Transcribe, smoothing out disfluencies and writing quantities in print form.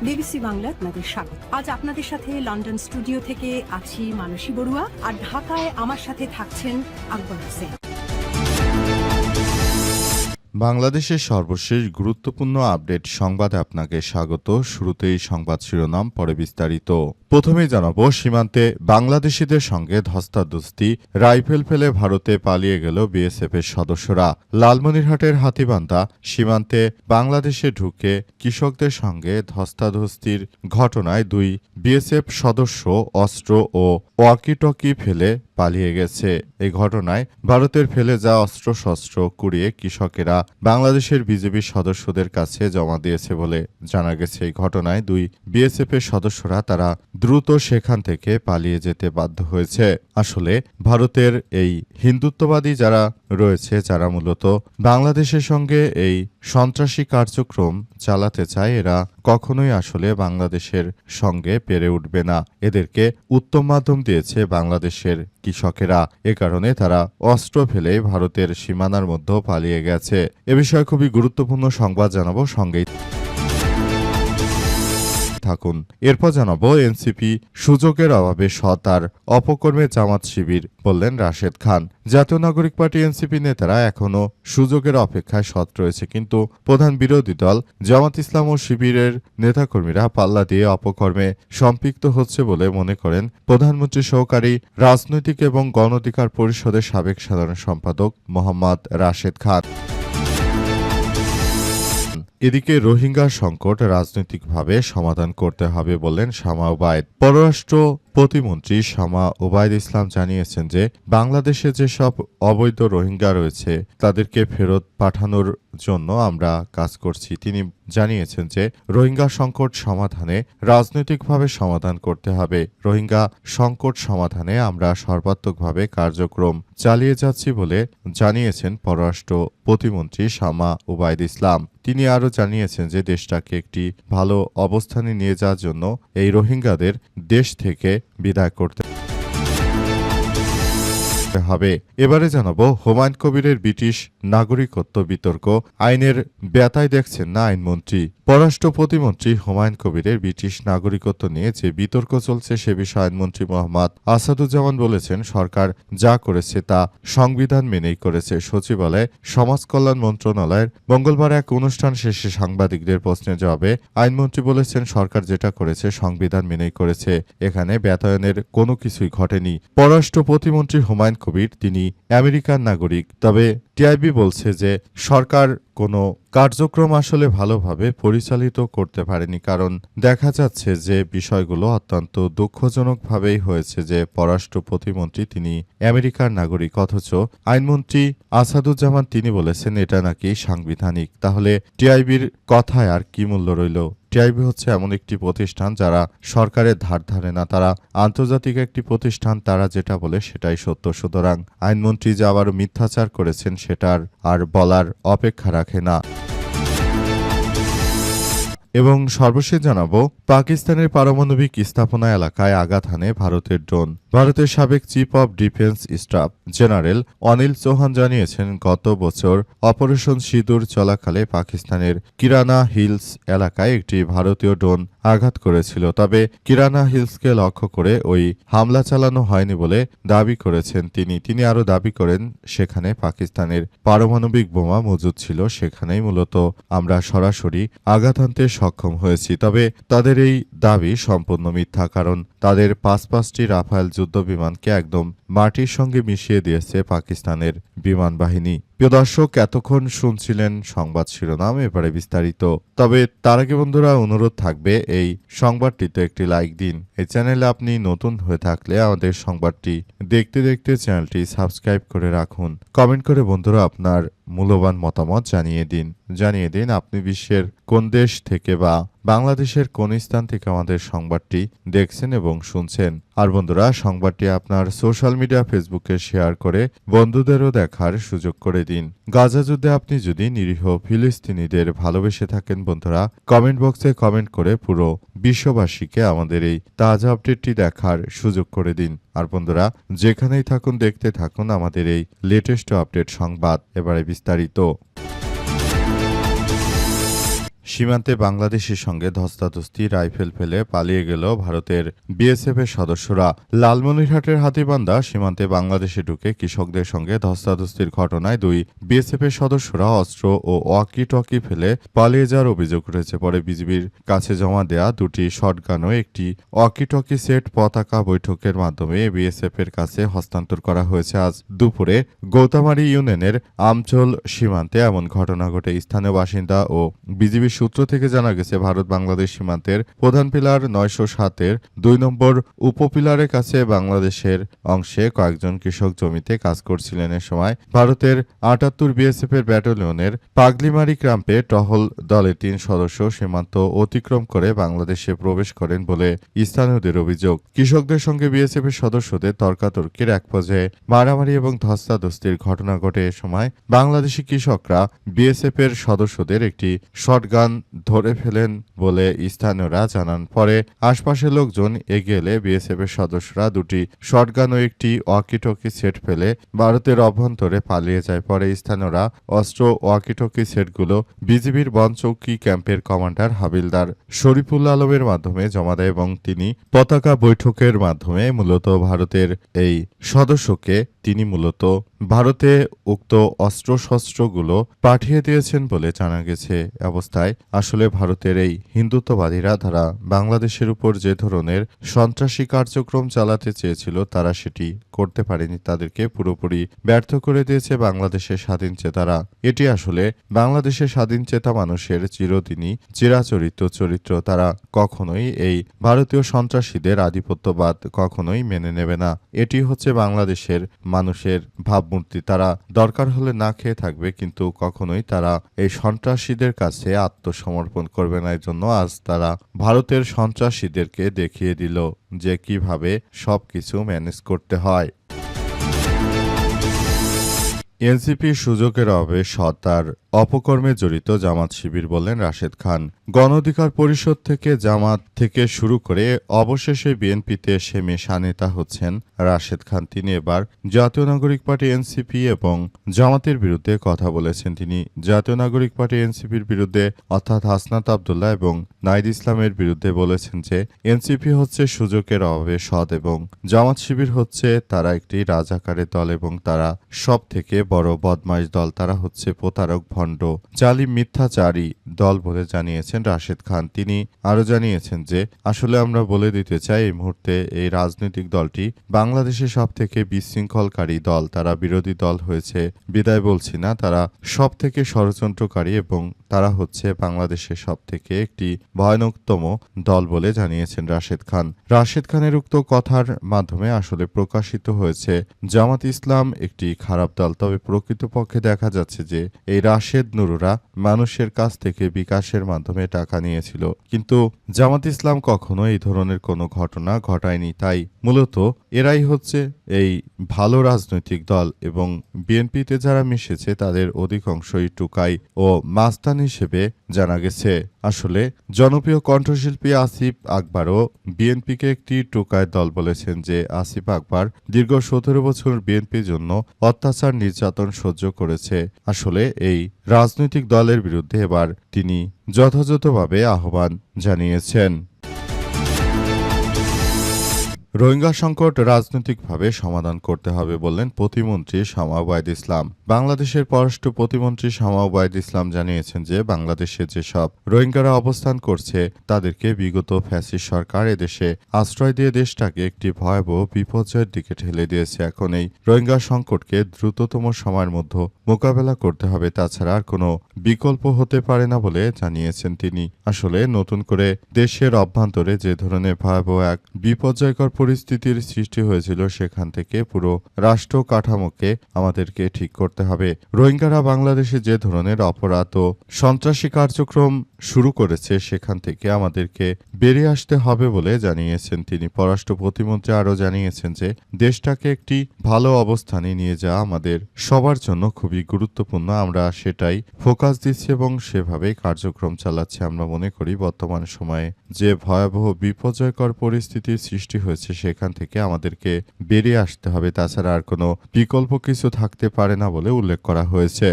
BBC Bangla আপনাদের স্বাগত। আজ আপনাদের সাথে লন্ডন স্টুডিও থেকে আছি মানসী বড়ুয়া, আর ঢাকায় আমার সাথে থাকছেন আকবর হোসেন। বাংলাদেশের সর্বশেষ গুরুত্বপূর্ণ আপডেট সংবাদে আপনাকে স্বাগত। শুরুতেই সংবাদ শিরোনাম, পরে বিস্তারিত। প্রথমেই জানাবো, সীমান্তে বাংলাদেশিদের সঙ্গে ধস্তাধস্তি, রাইফেল ফেলে ভারতে পালিয়ে গেল বিএসএফের সদস্যরা। লালমনিরহাটের হাতীবান্ধা সীমান্তে বাংলাদেশে ঢুকে কৃষকদের সঙ্গে ধস্তাধস্তির ঘটনায় 2 বিএসএফ সদস্য অস্ত্র ও ওয়াকিটকি ফেলে পালিয়ে গেছে। এই ঘটনায় ভারতের ফেলে যাওয়া অস্ত্রশস্ত্র কুড়িয়ে কৃষকেরা বাংলাদেশের বিজেপি সদস্যদের কাছে জমা দিয়েছে বলে জানা গেছে। এই ঘটনায় 2 বিএসএফের সদস্যরা তারা দ্রুত সেখান থেকে পালিয়ে যেতে বাধ্য হয়েছে। আসলে ভারতের এই হিন্দুত্ববাদী যারা রয়েছে, যারা মূলত বাংলাদেশের সঙ্গে এই সন্ত্রাসী কার্যক্রম চালাতে চায়, এরা কখনোই আসলে বাংলাদেশের সঙ্গে পেরে উঠবে না। এদেরকে উত্তম মাধ্যম দিয়েছে বাংলাদেশের কৃষকেরা। এ কারণে তারা অস্ত্র ফেলে ভারতের সীমানার মধ্যে পালিয়ে গেছে। এ বিষয়ে খুবই গুরুত্বপূর্ণ সংবাদ জানাবো, সঙ্গেই থাকুন। এরপর জানাবো, এনসিপি সুযোগের অভাবে সৎ আর অপকর্মে জামাত শিবির, বললেন রাশেদ খান। জাতীয় নাগরিক পার্টি এনসিপি নেতারা এখনও সুযোগের অপেক্ষায় সৎ রয়েছে, কিন্তু প্রধান বিরোধী দল জামাত ইসলাম ও শিবিরের নেতাকর্মীরা পাল্লা দিয়ে অপকর্মে সম্পৃক্ত হচ্ছে বলে মনে করেন প্রধানমন্ত্রী সহকারী রাজনৈতিক এবং গণ অধিকার পরিষদের সাবেক সাধারণ সম্পাদক মোহাম্মদ রাশেদ খান। এদিকে রোহিঙ্গা সংকট রাজনৈতিকভাবে সমাধান করতে হবে বললেন শামা ওবায়দ। পররাষ্ট্র প্রতিমন্ত্রী শামা ওবায়দ ইসলাম জানিয়েছেন যে বাংলাদেশে যেসব অবৈধ রোহিঙ্গা রয়েছে তাদেরকে ফেরত পাঠানোর জন্য আমরা কাজ করছি। তিনি জানিয়েছেন যে রোহিঙ্গা সংকট সমাধানে রাজনৈতিকভাবে সমাধান করতে হবে। রোহিঙ্গা সংকট সমাধানে আমরা সর্বাত্মকভাবে কার্যক্রম চালিয়ে যাচ্ছি বলে জানিয়েছেন পররাষ্ট্র প্রতিমন্ত্রী শামা ওবায়দ ইসলাম। তিনি আরও জানিয়েছেন যে দেশটাকে একটি ভালো অবস্থানে নিয়ে যাওয়ার জন্য এই রোহিঙ্গাদের দেশ থেকে বিদায় করতে হবে। এবারে জানাবো, হুমায়ুন কবিরের ব্রিটিশ নাগরিকত্ব বিতর্ক, আইনের ব্যথায় দেখছেন না আইনমন্ত্রী। পররাষ্ট্র প্রতিমন্ত্রী হুমায়ুন কবিরের ব্রিটিশ নাগরিকত্ব নিয়ে যে বিতর্ক চলছে সে বিষয়ে আইনমন্ত্রী মোহাম্মদ আসাদুজ্জামান বলেছেন, সরকার যা করেছে তা সংবিধান মেনেই করেছে। সচিবালয়ে সমাজ কল্যাণ মন্ত্রণালয়ের মঙ্গলবার এক অনুষ্ঠান শেষে সাংবাদিকদের প্রশ্নের জবাবে আইনমন্ত্রী বলেছেন, সরকার যেটা করেছে সংবিধান মেনেই করেছে, এখানে ব্যতায়নের কোনো কিছুই ঘটেনি। পররাষ্ট্র প্রতিমন্ত্রী হুমায়ুন কবির তিনি আমেরিকান নাগরিক, তবে টিআইবি বলছে যে সরকার কোনো কার্যক্রম আসলে ভালোভাবে পরিচালিত করতে পারেনি, কারণ দেখা যাচ্ছে যে বিষয়গুলো অত্যন্ত দুঃখজনকভাবেই হয়েছে যে পররাষ্ট্র প্রতিমন্ত্রী তিনি আমেরিকার নাগরিক, অথচ আইনমন্ত্রী আসাদুজ্জামান তিনি বলেছেন এটা নাকি সাংবিধানিক। তাহলে টিআইবির কথায় আর কি মূল্য রইল? টিআইবি হচ্ছে এমন একটি প্রতিষ্ঠান যারা সরকারের ধার ধারে না, তারা আন্তর্জাতিক একটি প্রতিষ্ঠান, তারা যেটা বলে সেটাই সত্য। সুতরাং আইনমন্ত্রী যে আবার মিথ্যাচার করেছেন সেটার আর বলার অপেক্ষা রাখে না। এবং সর্বশেষ জানাবো, পাকিস্তানের পারমাণবিক স্থাপনা এলাকায় আঘাত হানে ভারতের ড্রোন। ভারতের সাবেক chief of defence staff general Anil Chauhan জানিয়েছেন, গত বছর অপারেশন সিঁদুর চলাকালে পাকিস্তানের কিরানা হিলস এলাকায় একটি ভারতীয় ড্রোন আঘাত করেছিল। তবে কিরানা হিলসকে লক্ষ্য করে ওই হামলা চালানো হয়নি বলে দাবি করেছেন তিনি আরও দাবি করেন, সেখানে পাকিস্তানের পারমাণবিক বোমা মজুদ ছিল, সেখানেই মূলত আমরা সরাসরি আঘাত হানতে সক্ষম হয়েছি। তবে তাদের এই দাবি সম্পূর্ণ মিথ্যা, কারণ তাদের 5টি রাফায়েল যুদ্ধ বিমানকে একদম মাটির সঙ্গে মিশিয়ে দিয়েছে পাকিস্তানের বিমান বাহিনী। প্রিয় দর্শক, এতক্ষণ শুনছিলেন সংবাদ শিরোনাম, এবারে বিস্তারিত। তবে তার আগে বন্ধুরা অনুরোধ থাকবে এই সংবাদটিতে একটি লাইক দিন। এই চ্যানেলে আপনি নতুন হয়ে থাকলে আমাদের সংবাদটি দেখতে দেখতে চ্যানেলটি সাবস্ক্রাইব করে রাখুন। কমেন্ট করে বন্ধুরা আপনার মূল্যবান মতামত জানিয়ে দিন আপনি বিশ্বের কোন দেশ থেকে বা বাংলাদেশের কোন স্থান থেকে আমাদের সংবাদটি দেখছেন এবং শুনছেন। আর বন্ধুরা, সংবাদটি আপনার সোশ্যাল মিডিয়া ফেসবুকে শেয়ার করে বন্ধুদেরও দেখার সুযোগ করে দিন। গাজা যুদ্ধে আপনি যদি নিরীহ ফিলিস্তিনিদের ভালোবেসে থাকেন বন্ধুরা, কমেন্ট বক্সে কমেন্ট করে পুরো বিশ্ববাসীকে আমাদের এই তাজা আপডেটটি দেখার সুযোগ করে দিন। আর বন্ধুরা, যেখানেই থাকুন দেখতে থাকুন আমাদের এই লেটেস্ট আপডেট সংবাদ। এবারে বিস্তারিত। সীমান্তে বাংলাদেশের সঙ্গে ধস্তাধস্তি রাইফেল ফেলে পালিয়ে গেল ভারতের বিএসএফের সদস্যরা। লালমনিরহাটের হাতীবান্ধা সীমান্তে বাংলাদেশে ঢুকে কৃষকদের সঙ্গে ধস্তাধস্তির ঘটনায় দুই বিএসএফের সদস্যরা অস্ত্র ও ওয়াকি-টকি ফেলে পালিয়ে যাওয়ার অভিযোগ উঠেছে। পরে বিজিবির কাছে জমা দেয়া দুটি শটগান ও একটি ওয়াকি-টকি সেট পতাকা বৈঠকের মাধ্যমে বিএসএফের কাছে হস্তান্তর করা হয়েছে। আজ দুপুরে গৌতামারী ইউনিয়নের আমচল সীমান্তে এমন ঘটনা ঘটে। স্থানীয় বাসিন্দা ও বিজিবির সূত্র থেকে জানা গেছে, ভারত বাংলাদেশ সীমান্তের প্রধান পিলার ৯০৭-এর ২ নম্বর উপপিলারের কাছে বাংলাদেশের অংশে কয়েকজন কৃষক জমিতে কাজ করছিলেন। এ সময় ভারতের ৭৮ বিএসএফের ব্যাটালিয়নের পাগলিমারি ক্যাম্পে টহল দলের ৩ সদস্য সীমান্ত অতিক্রম করে বাংলাদেশে প্রবেশ করেন বলে স্থানীয়দের অভিযোগ। কৃষকদের সঙ্গে বিএসএফের সদস্যদের তর্কাতর্কির এক পর্যায়ে মারামারি এবং ধস্তাধস্তির ঘটনা ঘটে। এ সময় বাংলাদেশি কৃষকরা বিএসএফের সদস্যদের একটি শটগান ধরে ফেলেন বলে স্থানীয়রা জানান। পরে আশপাশের লোকজন এগিয়ে এলে বিএসএফের সদস্যরা দুটি শটগান ও একটি ওয়াকি-টকি সেট ফেলে ভারতের অভ্যন্তরে পালিয়ে যায়। পরে স্থানীয়রা অস্ত্র ওয়াকি-টকি সেটগুলো বিজিবির বনচৌকি ক্যাম্পের কমান্ডার হাবিলদার শরীফুল আলমের মাধ্যমে জমা দেয় এবং তিনি পতাকা বৈঠকের মাধ্যমে মূলত ভারতে উক্ত অস্ত্রশস্ত্রগুলো পাঠিয়ে দিয়েছেন বলে জানা গেছে। অবস্থায় আসলে ভারতের এই হিন্দুত্ববাদীরা তারা বাংলাদেশের উপর যে ধরনের সন্ত্রাসী কার্যক্রম চালাতে চেয়েছিল তারা সেটি করতে পারেনি। তাদেরকে পুরোপুরি ব্যর্থ করে দিয়েছে বাংলাদেশের স্বাধীন চেতারা। এটি আসলে বাংলাদেশের স্বাধীন চেতা মানুষের চিরদিনই চিরাচরিত চরিত্র। তারা কখনোই এই ভারতীয় সন্ত্রাসীদের আধিপত্যবাদ কখনোই মেনে নেবে না। এটি হচ্ছে বাংলাদেশের মানুষের ভাবমূর্তি। তারা দরকার হলে না খেয়ে থাকবে, কিন্তু কখনোই তারা এই সন্ত্রাসীদের কাছে আত্মসমর্পণ করবে না। এর জন্য আজ তারা ভারতের সন্ত্রাসীদেরকে দেখিয়ে দিল যে কিভাবে সবকিছু ম্যানেজ করতে হয়। এনসিপির সুযোগের অভাবে সত্তার অপকর্মে জড়িত জামাত শিবির বললেন রাশেদ খান। গণ অধিকার পরিষদ থেকে জামাত থেকে শুরু করে অবশেষে বিএনপিতে এসে মেশা নেতা হচ্ছেন রাশেদ খান। তিনি এবার জাতীয় নাগরিক পার্টি এনসিপি এবং জামাতের বিরুদ্ধে কথা বলেছেন। তিনি জাতীয় নাগরিক পার্টি এনসিপির বিরুদ্ধে অর্থাৎ হাসনাত আব্দুল্লাহ এবং নাহিদ ইসলামের বিরুদ্ধে বলেছেন যে এনসিপি হচ্ছে সুযোগের অভাবে সৎ এবং জামাত শিবির হচ্ছে তারা একটি রাজাকারের দল এবং তারা সব থেকে বড় বদমাইশ দল। তারা হচ্ছে প্রতারক, ভণ্ড, জালিম, মিথ্যাচারী দল বলে জানিয়েছেন রাশেদ খান। তিনি আরো জানিয়েছেন যে আসলে আমরা বলে দিতে চাই এই মুহূর্তে এই রাজনৈতিক দলটি বাংলাদেশের সব থেকে বিশৃঙ্খলকারী দল। তারা বিরোধী দল হয়েছে বিদায় বলছি না, তারা সব থেকে ষড়যন্ত্রকারী এবং তারা হচ্ছে বাংলাদেশের সব থেকে একটি ভয়ানকতম দল বলে জানিয়েছেন রাশেদ খান। রাশেদ খানের উক্ত কথার মাধ্যমে আসলে প্রকাশিত হয়েছে জামাত ইসলাম একটি খারাপ দল। তবে প্রকৃতপক্ষে দেখা যাচ্ছে যে এই রাশেদ নুরুরা মানুষের কাছ থেকে বিকাশের মাধ্যমে টাকা নিয়েছিল, কিন্তু জামাত ইসলাম কখনো এই ধরনের কোনো ঘটনা ঘটায়নি। তাই মূলত এরাই হচ্ছে এই ভালো রাজনৈতিক দল এবং বিএনপিতে যারা মিশেছে তাদের অধিকাংশই টুকাই ও মাস্তান হিসেবে জানা গেছে। আসলে জনপ্রিয় কণ্ঠশিল্পী আসিফ আকবরও বিএনপিকে একটি টোকায় দল বলেছেন যে আসিফ আকবর দীর্ঘ ১৭ বছর বিএনপির জন্য অত্যাচার নির্যাতন সহ্য করেছে। আসলে এই রাজনৈতিক দলের বিরুদ্ধে এবার তিনি যথাযথভাবে আহ্বান জানিয়েছেন। রোহিঙ্গা সংকট রাজনৈতিকভাবে সমাধান করতে হবে বললেন প্রতিমন্ত্রী শামা ওবায়দ ইসলাম। বাংলাদেশের পররাষ্ট্র প্রতিমন্ত্রী শামা ওবায়দ ইসলাম জানিয়েছেন যে বাংলাদেশে যেসব রোহিঙ্গারা অবস্থান করছে তাদেরকে বিগত ফ্যাসিস্ট সরকার এদেশে আশ্রয় দিয়ে দেশটাকে একটি ভয়াবহ বিপর্যয়ের দিকে ঠেলে দিয়েছে। এখন এই রোহিঙ্গা সংকটকে দ্রুততম সময়ের মধ্যে মোকাবেলা করতে হবে, তাছাড়া আর কোনো বিকল্প হতে পারে না বলে জানিয়েছেন তিনি। আসলে নতুন করে দেশের অভ্যন্তরে যে ধরনের ভয়াবহ এক বিপর্যয়কর পরিস্থিতির সৃষ্টি হয়েছিল সেখান থেকে পুরো রাষ্ট্র কাঠামোকে আমাদেরকে ঠিক করতে হবে। রোহিঙ্গারা বাংলাদেশে যে ধরনের অপরাধ ও সন্ত্রাসী কার্যক্রম শুরু করেছে সেখান থেকে আমাদেরকে বেরিয়ে আসতে হবে বলে জানিয়েছেন তিনি। পররাষ্ট্র প্রতিমন্ত্রী আরও জানিয়েছেন যে দেশটাকে একটি ভালো অবস্থানে নিয়ে যাওয়া আমাদের সবার জন্য খুবই গুরুত্বপূর্ণ। আমরা সেটাই ফোকাস দিচ্ছি এবং সেভাবেই কার্যক্রম চালাচ্ছি। আমরা মনে করি বর্তমান সময়ে যে ভয়াবহ বিপর্যয়কর পরিস্থিতির সৃষ্টি হয়েছে সেখান থেকে আমাদেরকে বেরিয়ে আসতে হবে, তাছাড়া আর কোনো বিকল্প কিছু থাকতে পারে না বলে উল্লেখ করা হয়েছে।